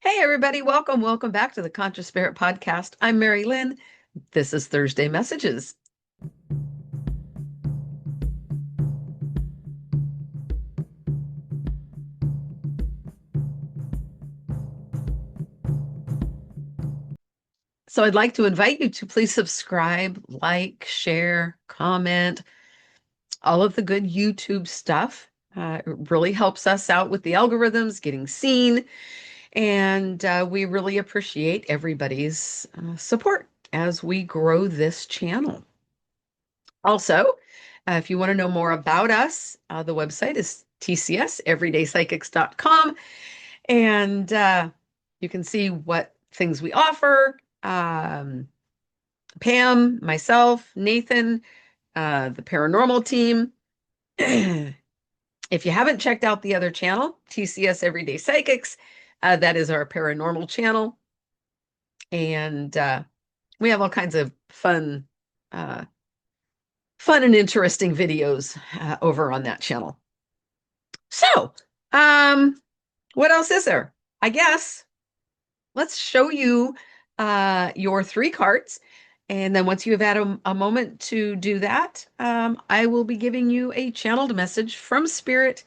Hey, everybody, welcome. Welcome back to the Conscious Spirit Podcast. I'm Mari-Lyn. This is Thursday Messages. So I'd like to invite you to please subscribe, like, share, comment, all of the good YouTube stuff. It really helps us out with the algorithms, getting seen, and we really appreciate everybody's support as we grow this channel. Also, if you want to know more about us, the website is tcseverydaypsychics.com, and you can see what things we offer. Pam, myself, Nathan, the paranormal team. If you haven't checked out the other channel, TCS Everyday Psychics, that is our paranormal channel. And we have all kinds of uh, fun and interesting videos over on that channel. So, what else is there? I guess let's show you your three cards. And then once you have had a moment to do that, I will be giving you a channeled message from Spirit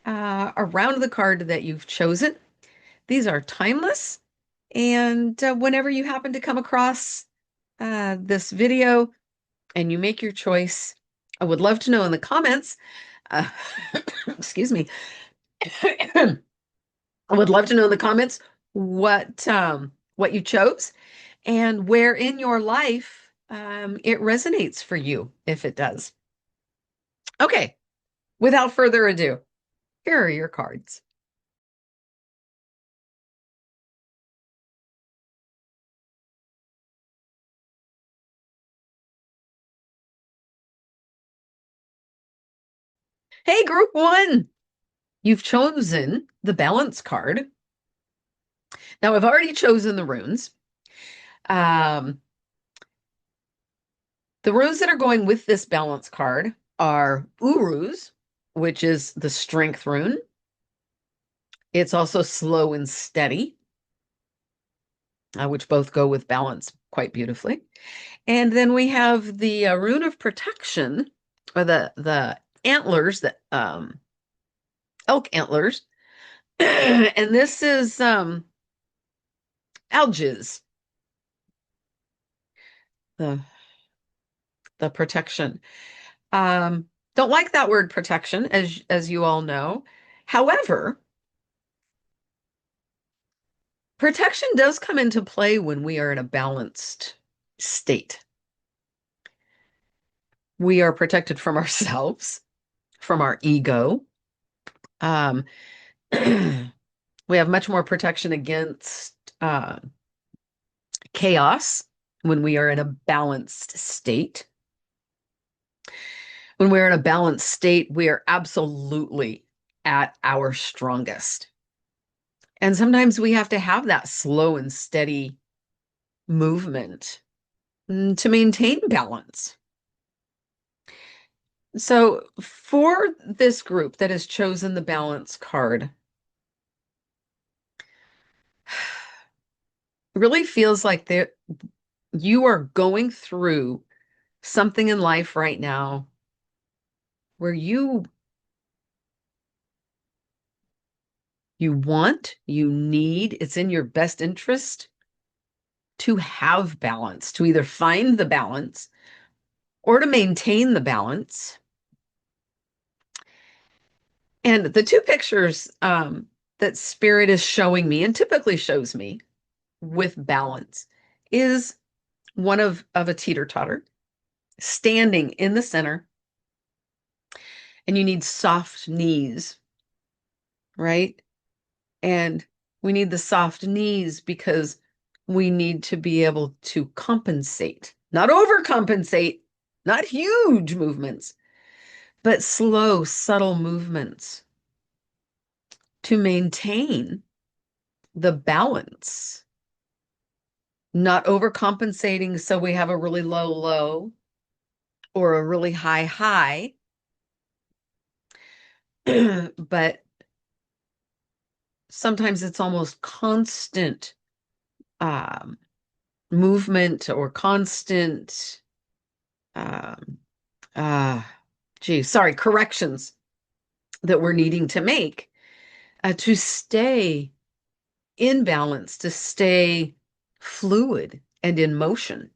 around the card that you've chosen. These are timeless. And whenever you happen to come across this video and you make your choice, I would love to know in the comments. Uh, excuse me. I would love to know in the comments what you chose and where in your life it resonates for you, if it does. Okay, without further ado, here are your cards. Hey, group one, you've chosen the balance card. Now, I've already chosen the runes. Um, the runes that are going with this balance card are Uruz, which is the strength rune. It's also slow and steady, which both go with balance quite beautifully. And then we have the rune of protection, or the antlers, the elk antlers. And this is algiz, the the protection. Don't like that word protection, as you all know. However, protection does come into play when we are in a balanced state. We are protected from ourselves, from our ego. Um, we have much more protection against chaos when we are in a balanced state. When we're in a balanced state, we are absolutely at our strongest. And sometimes we have to have that slow and steady movement to maintain balance. So, for this group that has chosen the balance card, it really feels like you are going through something in life right now where you want, you need, it's in your best interest to have balance, to either find the balance or to maintain the balance. And the two pictures that Spirit is showing me and typically shows me with balance is one of a teeter-totter standing in the center, and you need soft knees, right? And we need the soft knees because we need to be able to compensate, not overcompensate, not huge movements, but slow, subtle movements to maintain the balance, not overcompensating so we have a really low low or a really high high, but sometimes it's almost constant um, movement or constant, um, uh, corrections that we're needing to make to stay in balance, to stay fluid and in motion.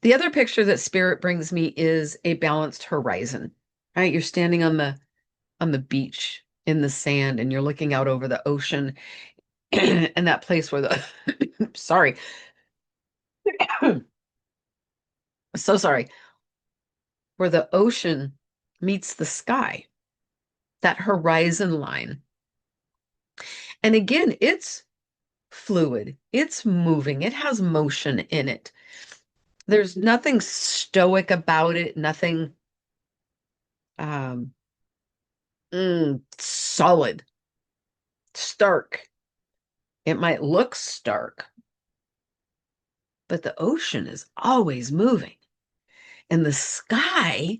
The other picture that spirit brings me is a balanced horizon, right? You're standing on the beach in the sand and you're looking out over the ocean and that place where the sorry. So sorry. Where the ocean meets the sky, that horizon line. And again, it's fluid, it's moving, it has motion in it. There's nothing stoic about it, nothing um, solid, stark. It might look stark, but the ocean is always moving. And the sky,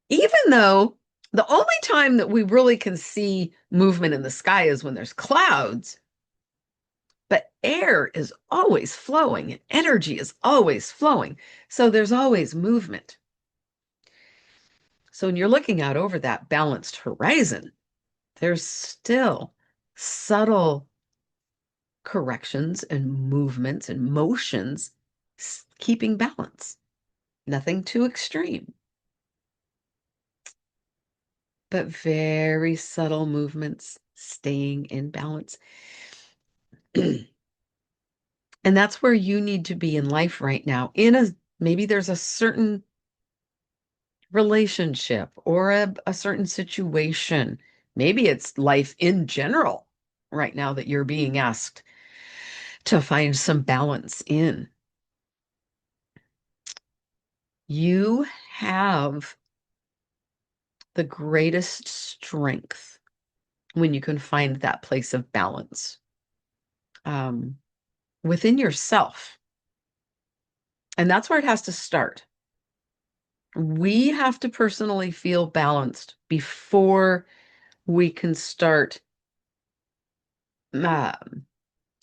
even though the only time that we really can see movement in the sky is when there's clouds, but air is always flowing and energy is always flowing. So there's always movement. So when you're looking out over that balanced horizon, there's still subtle corrections and movements and motions keeping balance. Nothing too extreme, but very subtle movements staying in balance. And that's where you need to be in life right now. Maybe there's a certain relationship or a certain situation. Maybe it's life in general right now that you're being asked to find some balance in. You have the greatest strength when you can find that place of balance um, within yourself. And that's where it has to start. We have to personally feel balanced before we can start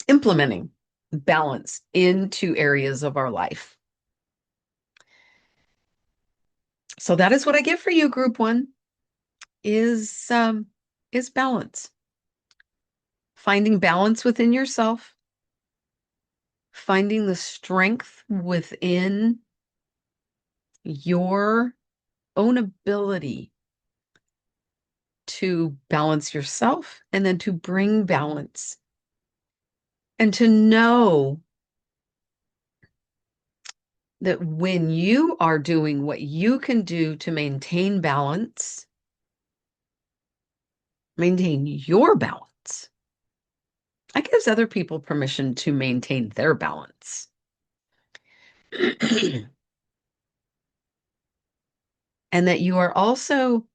implementing balance into areas of our life. So that is what I give for you, group one, is balance. Finding balance within yourself, finding the strength within your own ability to balance yourself and then to bring balance and to know that when you are doing what you can do to maintain balance, maintain your balance, that gives other people permission to maintain their balance. And that you are also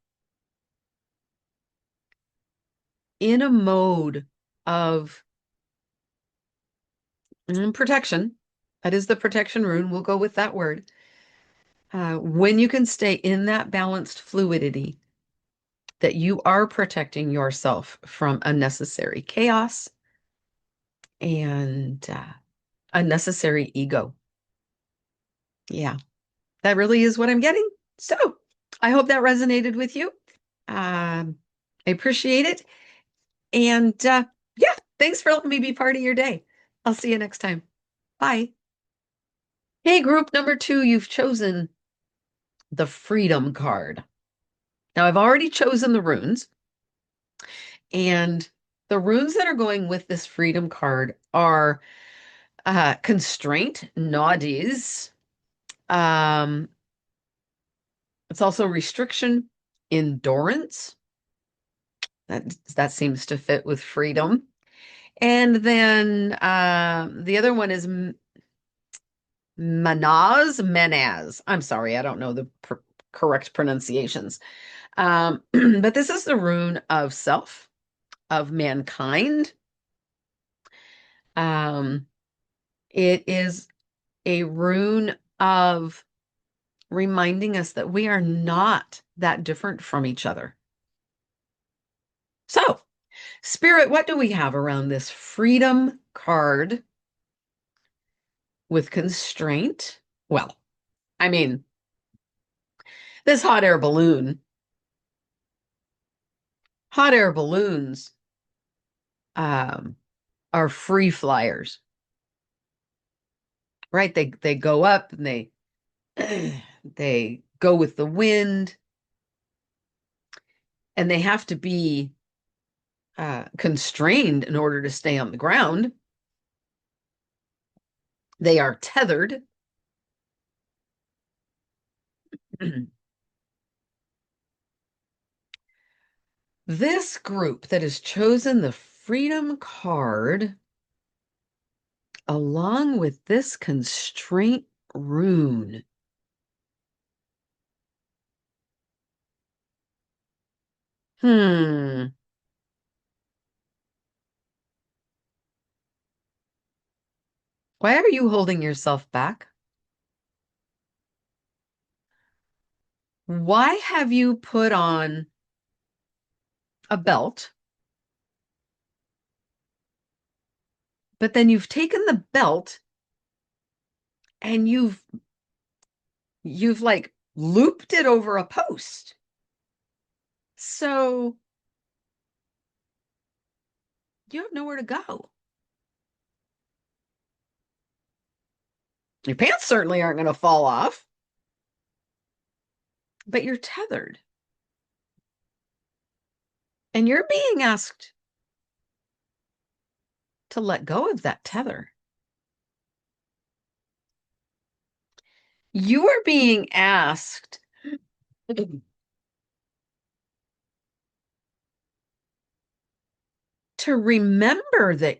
in a mode of protection. That is the protection rune. We'll go with that word. When you can stay in that balanced fluidity, that you are protecting yourself from unnecessary chaos and unnecessary ego. Yeah, that really is what I'm getting. So I hope that resonated with you. I appreciate it. And yeah, thanks for letting me be part of your day. I'll see you next time. Bye. Hey, group number 2, you've chosen the Freedom card. Now, I've already chosen the runes, and the runes that are going with this Freedom card are Constraint, Naughties. It's also Restriction, Endurance. That seems to fit with Freedom. And then the other one is Menaz. I'm sorry, I don't know the correct pronunciations. But this is the rune of self, of mankind. It is a rune of reminding us that we are not that different from each other. So Spirit, what do we have around this freedom card with constraint? Well, I mean, this hot air balloons um, are free flyers, right? They go up and they go with the wind, and they have to be constrained in order to stay on the ground. They are tethered. This group that has chosen the freedom card along with this constraint rune. Hmm. Why are you holding yourself back? Why have you put on a belt, but then you've taken the belt and you've like looped it over a post? So you have nowhere to go. Your pants certainly aren't going to fall off, but you're tethered. And you're being asked to let go of that tether. You are being asked to remember that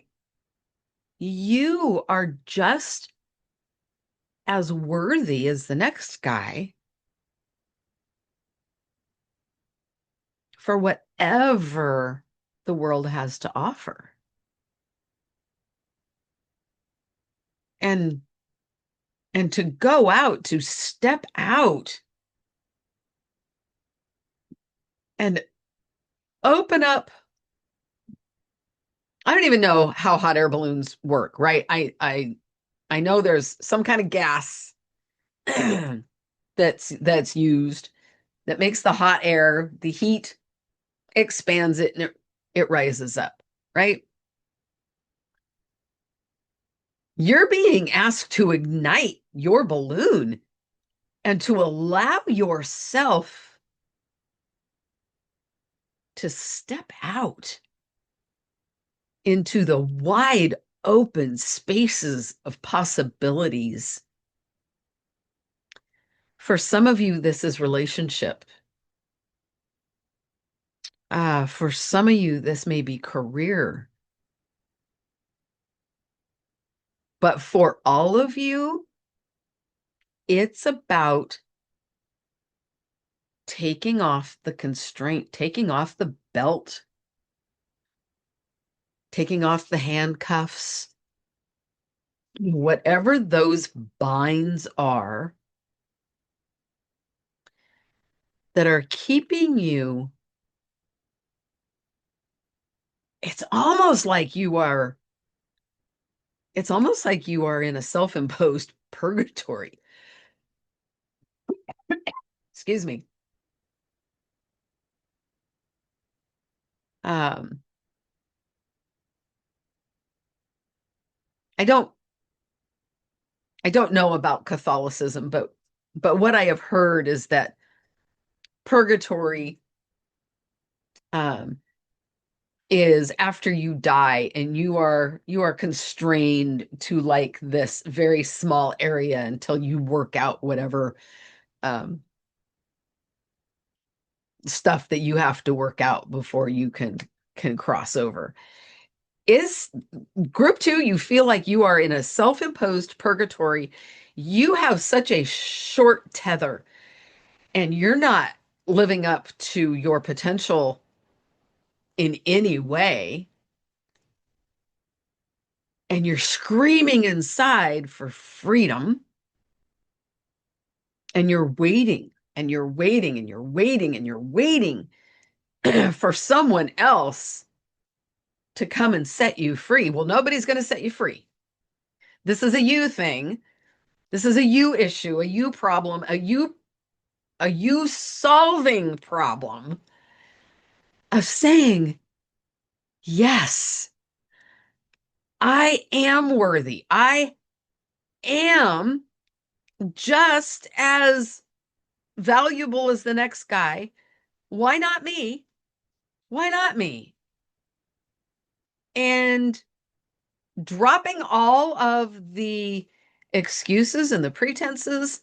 you are just as worthy as the next guy for whatever the world has to offer. And to go out, to step out and open up. I don't even know how hot air balloons work, right? I know there's some kind of gas that's used that makes the hot air, the heat expands it and it rises up, right? You're being asked to ignite your balloon and to allow yourself to step out into the wide open spaces of possibilities. For some of you, this is relationship. For some of you, this may be career. But for all of you, it's about taking off the constraint, taking off the belt, taking off the handcuffs, whatever those binds are that are keeping you. It's almost like you are in a self-imposed purgatory. Excuse me. Um, I don't know about Catholicism, but what I have heard is that purgatory um, is after you die and you are constrained to like this very small area until you work out whatever um, stuff that you have to work out before you can cross over. Is group 2, you feel like you are in a self-imposed purgatory. You have such a short tether and you're not living up to your potential in any way. And you're screaming inside for freedom. And you're waiting and you're waiting and you're waiting and you're waiting for someone else to come and set you free. Well, nobody's going to set you free. This is a you thing. This is a you issue, a you problem, a you solving problem of saying, yes, I am worthy. I am just as valuable as the next guy. Why not me? Why not me? And dropping all of the excuses and the pretenses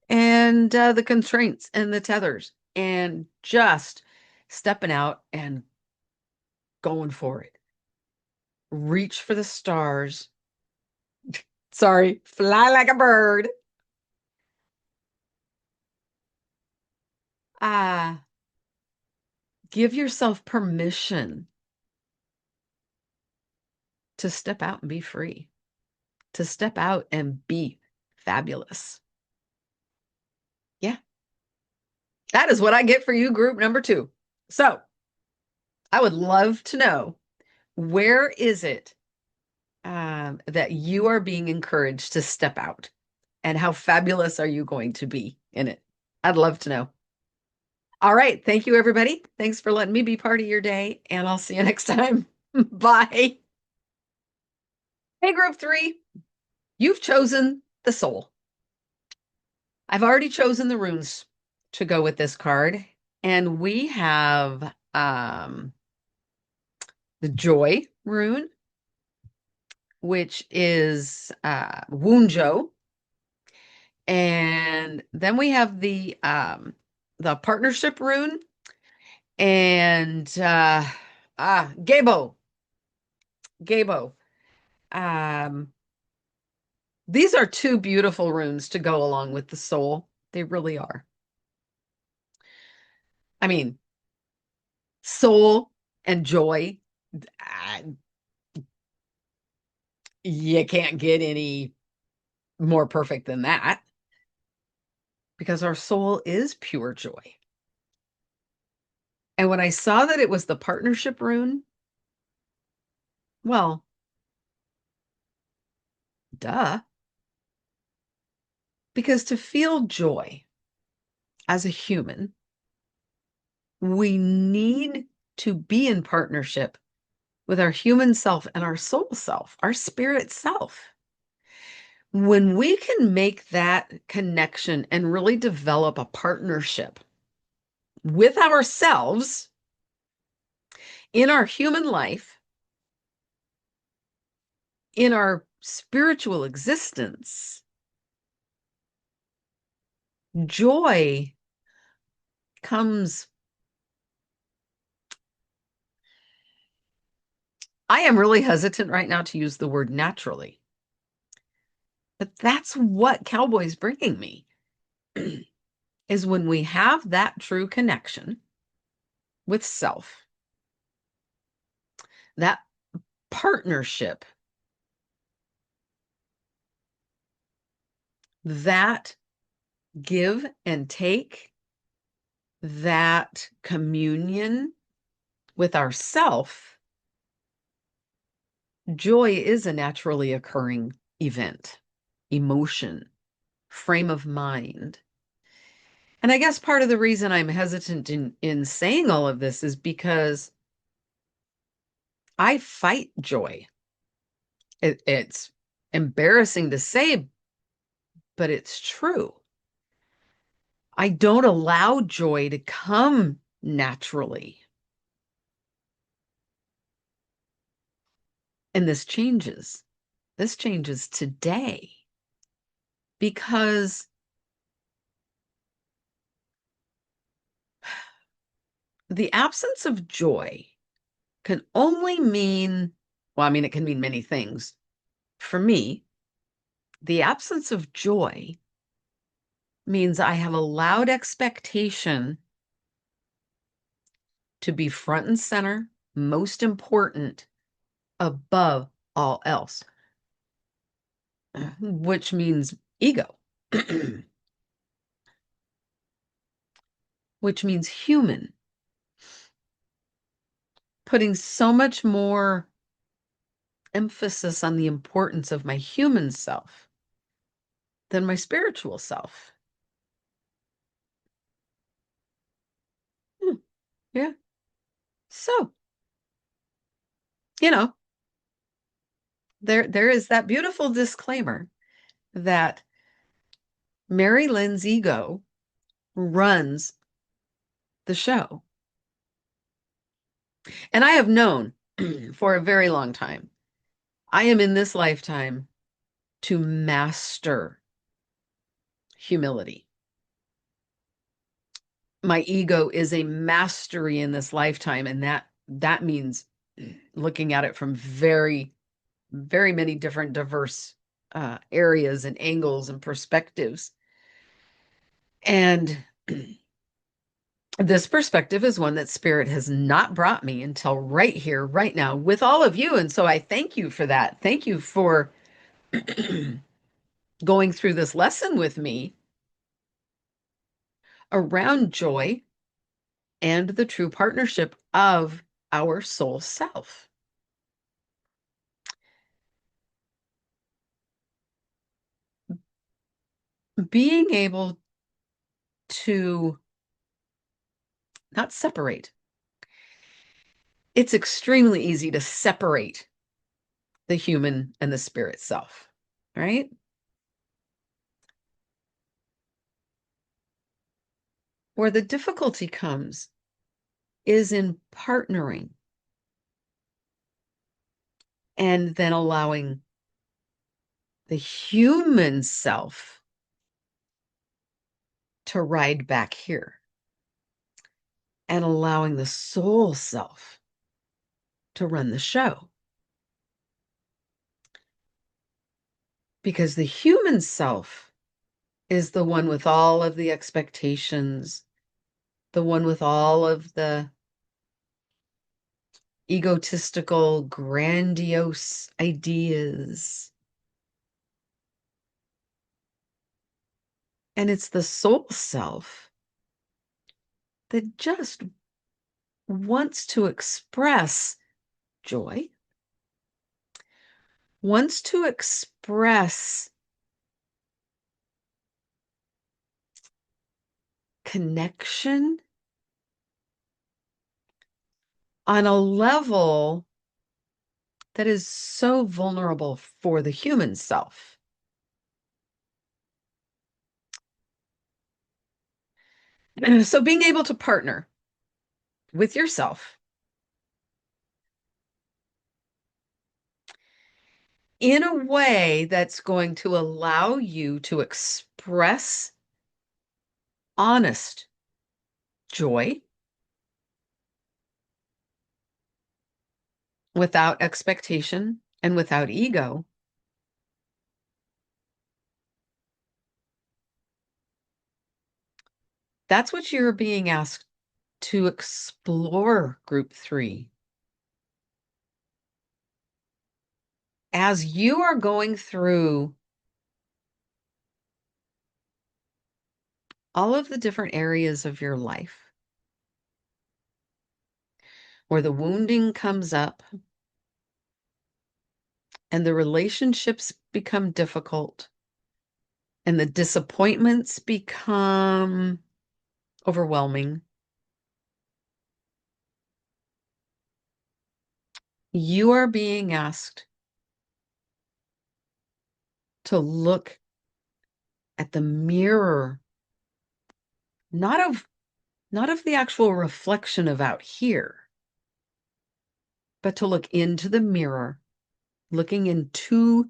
and the constraints and the tethers and just stepping out and going for it. Reach for the stars. Sorry, fly like a bird. Ah, give yourself permission to step out and be free, to step out and be fabulous. Yeah, that is what I get for you, group number 2. So I would love to know, where is it that you are being encouraged to step out? And how fabulous are you going to be in it? I'd love to know. All right. Thank you, everybody. Thanks for letting me be part of your day, and I'll see you next time. Bye. Hey, group 3, you've chosen the soul. I've already chosen the runes to go with this card, and we have the joy rune, which is Wunjo. And then we have the partnership rune and Gabo. Gabo. These are 2 beautiful runes to go along with the soul. They really are. I mean, soul and joy, you can't get any more perfect than that, because our soul is pure joy. And when I saw that it was the partnership rune, well, duh. Because to feel joy as a human, we need to be in partnership with our human self and our soul self, our spirit self. When we can make that connection and really develop a partnership with ourselves in our human life, in our spiritual existence, joy comes. I am really hesitant right now to use the word naturally, but that's what Cowboy's bringing me, is when we have that true connection with self, that partnership, that give and take, that communion with ourself. Joy is a naturally occurring event, emotion, frame of mind. And I guess part of the reason I'm hesitant in saying all of this is because I fight joy. It's embarrassing to say, but it's true. I don't allow joy to come naturally. And this changes. This changes today, because the absence of joy can only mean, well, I mean, it can mean many things. For me, the absence of joy means I have allowed expectation to be front and center, most important, above all else, which means ego, which means human. putting so much more emphasis on the importance of my human self than my spiritual self. Yeah. So, you know, there is that beautiful disclaimer that Mari-Lyn's ego runs the show. And I have known for a very long time, I am in this lifetime to master humility. My ego is a mastery in this lifetime, and that means looking at it from very, very many different diverse areas and angles and perspectives. And this perspective is one that Spirit has not brought me until right here, right now, with all of you. And so I thank you for that. Thank you for going through this lesson with me around joy and the true partnership of our soul self. Being able to not separate. It's extremely easy to separate the human and the spirit self, right? Where the difficulty comes is in partnering and then allowing the human self to ride back here and allowing the soul self to run the show. Because the human self is the one with all of the expectations, the one with all of the egotistical, grandiose ideas. And it's the soul self that just wants to express joy, wants to express connection on a level that is so vulnerable for the human self. So being able to partner with yourself in a way that's going to allow you to express honest joy without expectation and without ego. That's what you're being asked to explore, group 3. As you are going through all of the different areas of your life where the wounding comes up and the relationships become difficult and the disappointments become overwhelming, you are being asked to look at the mirror, not of the actual reflection of out here, but to look into the mirror, looking into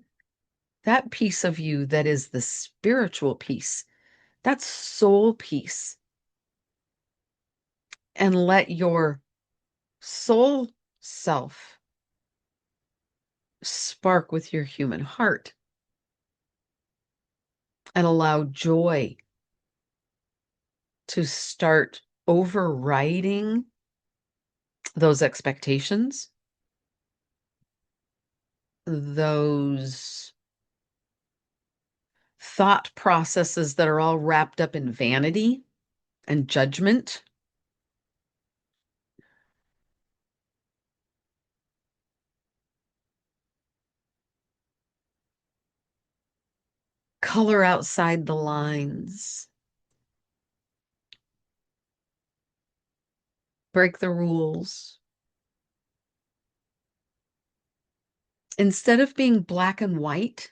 that piece of you that is the spiritual piece, that soul piece, and let your soul self spark with your human heart and allow joy to start overriding those expectations, those thought processes that are all wrapped up in vanity and judgment. Color outside the lines. Break the rules. Instead of being black and white,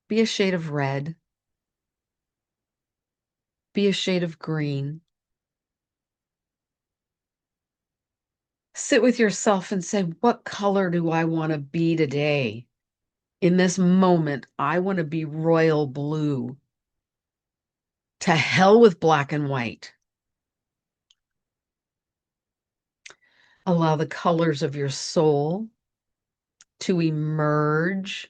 be a shade of red, be a shade of green. Sit with yourself and say, what color do I want to be today? In this moment, I want to be royal blue. To hell with black and white. Allow the colors of your soul to emerge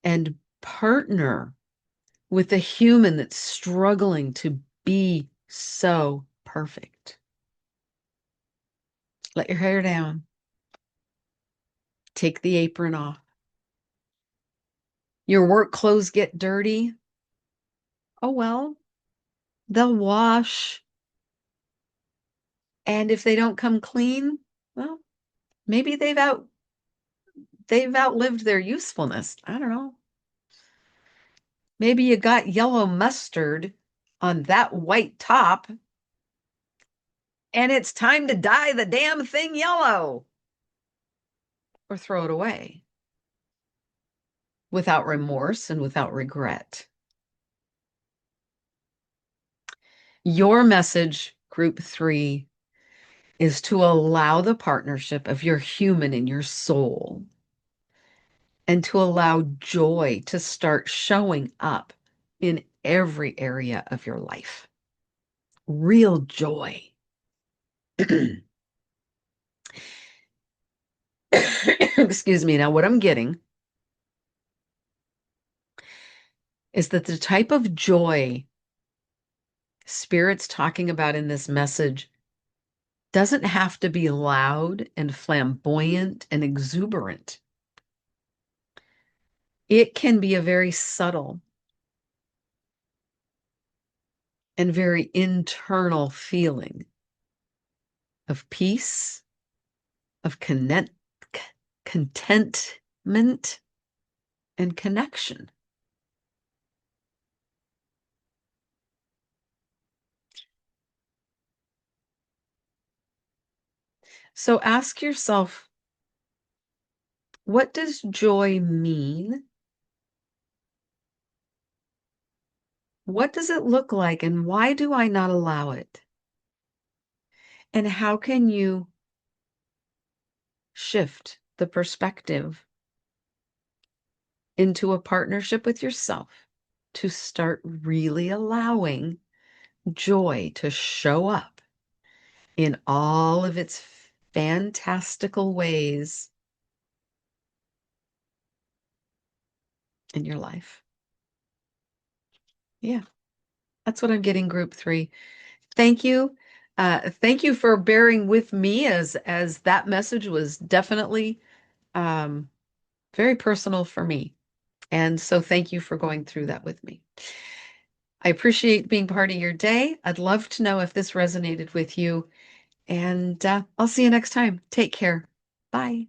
and partner with a human that's struggling to be so perfect. Let your hair down. Take the apron off. Your work clothes get dirty. Oh, well, they'll wash. And if they don't come clean, well, maybe they've outlived their usefulness. I don't know. Maybe you got yellow mustard on that white top, and it's time to dye the damn thing yellow or throw it away without remorse and without regret. Your message, group 3, is to allow the partnership of your human and your soul and to allow joy to start showing up in every area of your life. Real joy. Excuse me. Now, what I'm getting is that the type of joy Spirit's talking about in this message doesn't have to be loud and flamboyant and exuberant. It can be a very subtle and very internal feeling of peace, of contentment, and connection. So ask yourself, what does joy mean? What does it look like, and why do I not allow it? And how can you shift the perspective into a partnership with yourself to start really allowing joy to show up in all of its fantastical ways in your life? Yeah, that's what I'm getting, group 3. Thank you. Thank you for bearing with me as that message was definitely very personal for me. And so thank you for going through that with me. I appreciate being part of your day. I'd love to know if this resonated with you. And I'll see you next time. Take care. Bye.